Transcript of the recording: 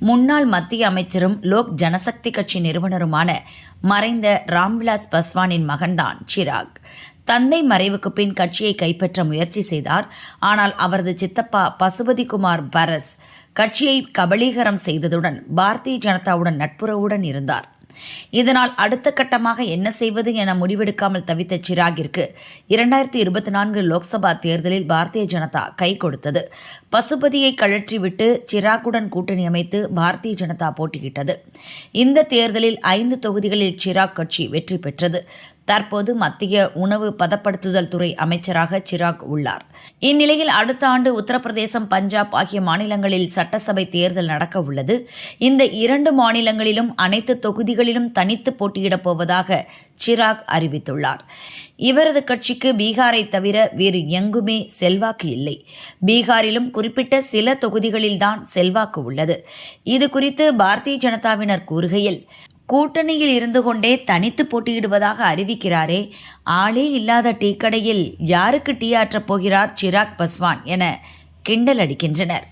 முன்னாள் மத்திய அமைச்சரும் லோக் ஜனசக்தி கட்சி நிறுவனருமான மறைந்த ராம்விலாஸ் பாஸ்வானின் மகன்தான் சிராக். தந்தை மறைவுக்கு பின் கட்சியை கைப்பற்ற முயற்சி செய்தார். ஆனால் அவரது சித்தப்பா பசுபதிகுமார் பரஸ் கட்சியை கபளீகரம் செய்ததுடன் பாரதிய ஜனதாவுடன் நட்புறவுடன் இருந்தார். இதனால் அடுத்த கட்டமாக என்ன செய்வது என முடிவெடுக்காமல் தவித்த சிராகிற்கு 2024 லோக்சபா தேர்தலில் பாரதிய ஜனதா கை கொடுத்தது. பசுபதியை கழற்றிவிட்டு சிராகுடன் கூட்டணி அமைத்து பாரதிய ஜனதா போட்டியிட்டது. இந்த தேர்தலில் 5 தொகுதிகளில் சிராக் கட்சி வெற்றி பெற்றது. தற்போது மத்திய உணவு பதப்படுத்துதல் துறை அமைச்சராக சிராக் உள்ளார். இந்நிலையில் அடுத்த ஆண்டு உத்தரப்பிரதேசம், பஞ்சாப் ஆகிய மாநிலங்களில் சட்டசபை தேர்தல் நடக்க உள்ளது. இந்த 2 மாநிலங்களிலும் அனைத்து தொகுதிகளிலும் தனித்து போட்டியிடப் போவதாக சிராக் அறிவித்துள்ளார். இவரது கட்சிக்கு பீகாரை தவிர வேறு எங்குமே செல்வாக்கு இல்லை. பீகாரிலும் குறிப்பிட்ட சில தொகுதிகளில்தான் செல்வாக்கு உள்ளது. இது குறித்து பாரதிய ஜனதாவினர் கூறுகையில், கூட்டணியில் இருந்து கொண்டே தனித்து போட்டியிடுவதாக அறிவிக்கிறாரே, ஆளே இல்லாத டீக்கடையில் யாருக்கு டீ ஆற்றப் போகிறார் சிராக் பாஸ்வான் என கிண்டல் அடிக்கின்றனர்.